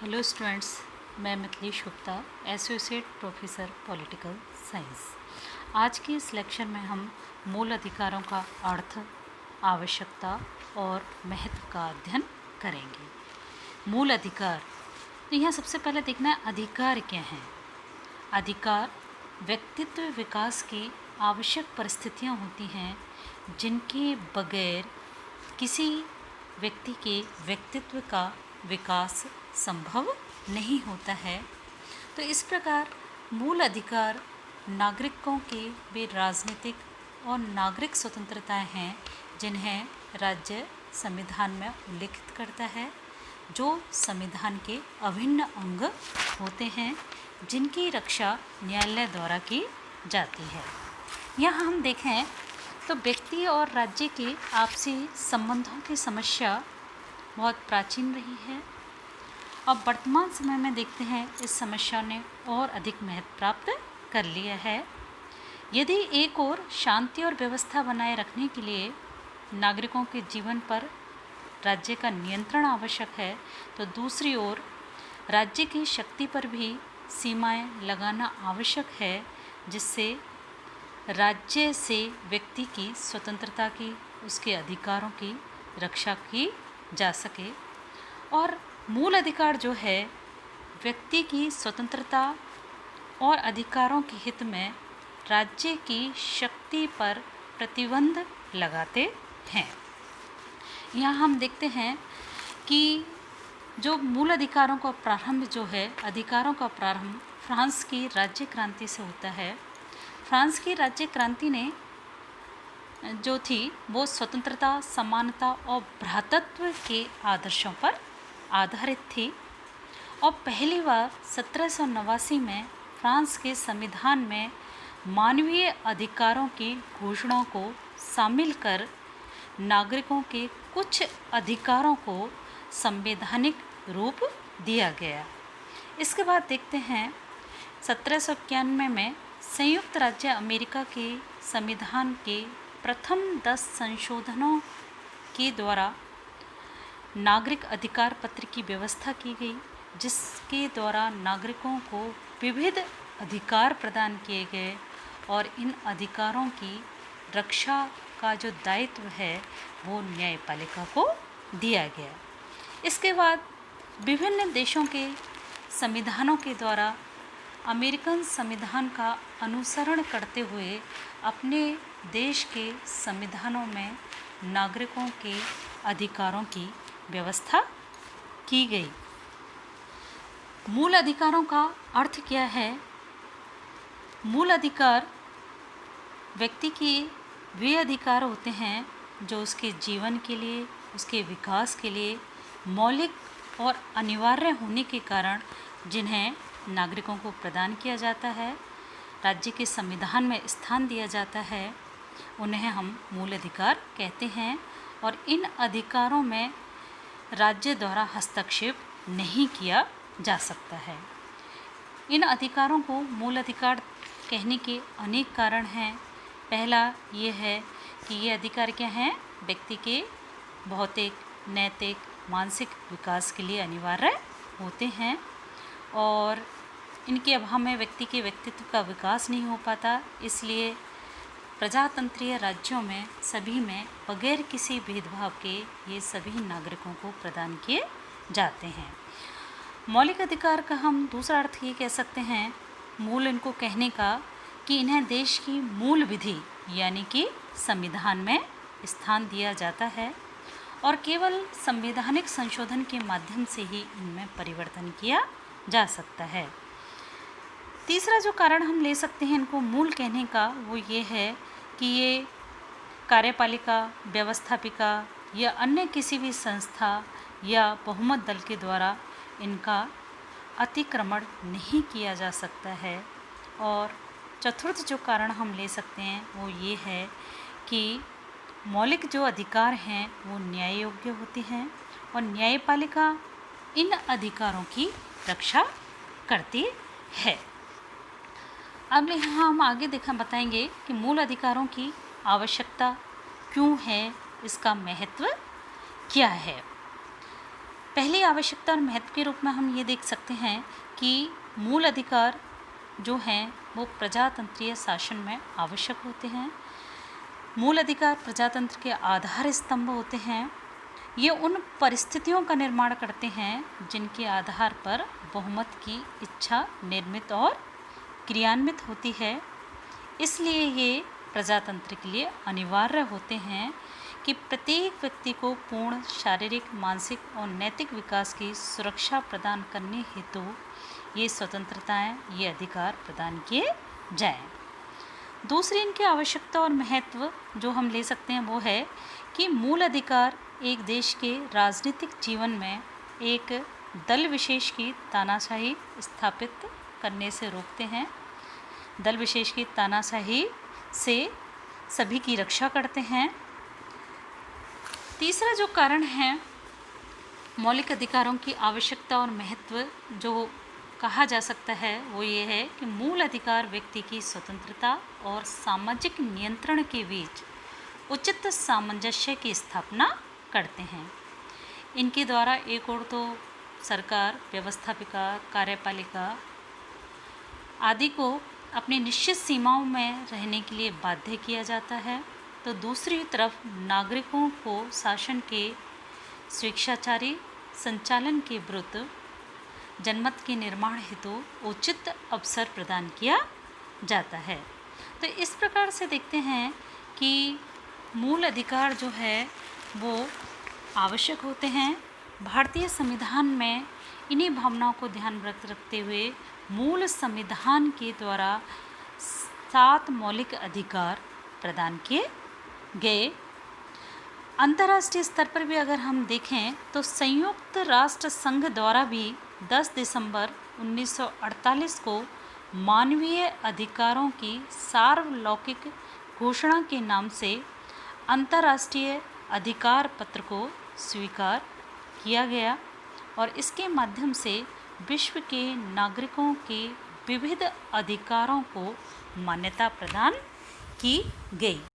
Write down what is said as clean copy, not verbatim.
Hello students, मैं Mithilesh Gupta, associate professor political science. आज के इस लेक्चर में हम मूल अधिकारों का अर्थ, आवश्यकता और महत्व का अध्ययन करेंगे। मूल अधिकार, तो यहाँ सबसे पहले देखना है अधिकार क्या हैं। अधिकार व्यक्तित्व विकास की आवश्यक परिस्थितियाँ होती हैं जिनके बगैर किसी व्यक्ति के व्यक्तित्व का विकास संभव नहीं होता है। तो इस प्रकार मूल अधिकार नागरिकों के वे राजनीतिक और नागरिक स्वतंत्रताएं हैं जिन्हें राज्य संविधान में उल्लेखित करता है, जो संविधान के अभिन्न अंग होते हैं जिनकी रक्षा न्यायालय द्वारा की जाती है। यहाँ हम देखें तो व्यक्ति और राज्य के आपसी संबंधों की समस्या बहुत प्राचीन रही है। अब वर्तमान समय में देखते हैं इस समस्या ने और अधिक महत्व प्राप्त कर लिया है। यदि एक ओर शांति और व्यवस्था बनाए रखने के लिए नागरिकों के जीवन पर राज्य का नियंत्रण आवश्यक है, तो दूसरी ओर राज्य की शक्ति पर भी सीमाएं लगाना आवश्यक है, जिससे राज्य से व्यक्ति की स्वतंत्रता की, उसके अधिकारों की रक्षा की जा सके। और मूल अधिकार जो है व्यक्ति की स्वतंत्रता और अधिकारों के हित में राज्य की शक्ति पर प्रतिबंध लगाते हैं। यहाँ हम देखते हैं कि जो मूल अधिकारों का प्रारंभ जो है, अधिकारों का प्रारंभ फ्रांस की राज्य क्रांति से होता है। फ्रांस की राज्य क्रांति ने जो थी वो स्वतंत्रता, समानता और भ्रातृत्व के आदर्शों पर आधारित थी। और पहली बार 1789 में फ्रांस के संविधान में मानवीय अधिकारों की घोषणा को शामिल कर नागरिकों के कुछ अधिकारों को संवैधानिक रूप दिया गया। इसके बाद देखते हैं 1791 में संयुक्त राज्य अमेरिका के संविधान के प्रथम 10 संशोधनों के द्वारा नागरिक अधिकार पत्र की व्यवस्था की गई, जिसके द्वारा नागरिकों को विविध अधिकार प्रदान किए गए और इन अधिकारों की रक्षा का जो दायित्व है वो न्यायपालिका को दिया गया। इसके बाद विभिन्न देशों के संविधानों के द्वारा अमेरिकन संविधान का अनुसरण करते हुए अपने देश के संविधानों में नागरिकों के अधिकारों की व्यवस्था की गई। मूल अधिकारों का अर्थ क्या है? मूल अधिकार व्यक्ति के वे अधिकार होते हैं जो उसके जीवन के लिए, उसके विकास के लिए मौलिक और अनिवार्य होने के कारण जिन्हें नागरिकों को प्रदान किया जाता है, राज्य के संविधान में स्थान दिया जाता है, उन्हें हम मूल अधिकार कहते हैं। और इन अधिकारों में राज्य द्वारा हस्तक्षेप नहीं किया जा सकता है। इन अधिकारों को मूल अधिकार कहने के अनेक कारण हैं। पहला ये है कि ये अधिकार क्या हैं? व्यक्ति के भौतिक, नैतिक, मानसिक विकास के लिए अनिवार्य होते हैं और इनके अभाव में व्यक्ति के व्यक्तित्व का विकास नहीं हो पाता। इसलिए प्रजातंत्रीय राज्यों में सभी में बगैर किसी भेदभाव के ये सभी नागरिकों को प्रदान किए जाते हैं। मौलिक अधिकार का हम दूसरा अर्थ ये कह सकते हैं, मूल इनको कहने का, कि इन्हें देश की मूल विधि यानी कि संविधान में स्थान दिया जाता है और केवल संवैधानिक संशोधन के माध्यम से ही इनमें परिवर्तन किया जा सकता है। तीसरा जो कारण हम ले सकते हैं इनको मूल कहने का, वो ये है कि ये कार्यपालिका, व्यवस्थापिका या अन्य किसी भी संस्था या बहुमत दल के द्वारा इनका अतिक्रमण नहीं किया जा सकता है। और चतुर्थ जो कारण हम ले सकते हैं वो ये है कि मौलिक जो अधिकार हैं वो न्याय योग्य होते हैं और न्यायपालिका इन अधिकारों की रक्षा करती है। अब यहाँ हम आगे बताएंगे कि मूल अधिकारों की आवश्यकता क्यों है, इसका महत्व क्या है। पहली आवश्यकता और महत्व के रूप में हम ये देख सकते हैं कि मूल अधिकार जो हैं वो प्रजातंत्रीय शासन में आवश्यक होते हैं। मूल अधिकार प्रजातंत्र के आधार स्तंभ होते हैं। ये उन परिस्थितियों का निर्माण करते हैं जिनके आधार पर बहुमत की इच्छा निर्मित और क्रियान्वित होती है। इसलिए ये प्रजातंत्र के लिए अनिवार्य होते हैं कि प्रत्येक व्यक्ति को पूर्ण शारीरिक, मानसिक और नैतिक विकास की सुरक्षा प्रदान करने हेतु ये स्वतंत्रताएं, ये अधिकार प्रदान किए जाएं। दूसरी इनकी आवश्यकता और महत्व जो हम ले सकते हैं वो है कि मूल अधिकार एक देश के राजनीतिक जीवन में एक दल विशेष की तानाशाही स्थापित करने से रोकते हैं। दल विशेष की तानाशाही से सभी की रक्षा करते हैं। तीसरा जो कारण है मौलिक अधिकारों की आवश्यकता और महत्व जो कहा जा सकता है वो ये है कि मूल अधिकार व्यक्ति की स्वतंत्रता और सामाजिक नियंत्रण के बीच उचित सामंजस्य की स्थापना करते हैं। इनके द्वारा एक और तो सरकार, व्यवस्थापिका, कार्यपालिका आदि को अपनी निश्चित सीमाओं में रहने के लिए बाध्य किया जाता है, तो दूसरी तरफ नागरिकों को शासन के स्वेच्छाचारी संचालन के विरुद्ध जनमत के निर्माण हेतु उचित अवसर प्रदान किया जाता है। तो इस प्रकार से देखते हैं कि मूल अधिकार जो है वो आवश्यक होते हैं। भारतीय संविधान में इन्हीं भावनाओं को ध्यान में रखते हुए मूल संविधान के द्वारा 7 मौलिक अधिकार प्रदान किए गए। अंतर्राष्ट्रीय स्तर पर भी अगर हम देखें तो संयुक्त राष्ट्र संघ द्वारा भी 10 दिसंबर 1948 को मानवीय अधिकारों की सार्वलौकिक घोषणा के नाम से अंतर्राष्ट्रीय अधिकार पत्र को स्वीकार किया गया और इसके माध्यम से विश्व के नागरिकों के विविध अधिकारों को मान्यता प्रदान की गई।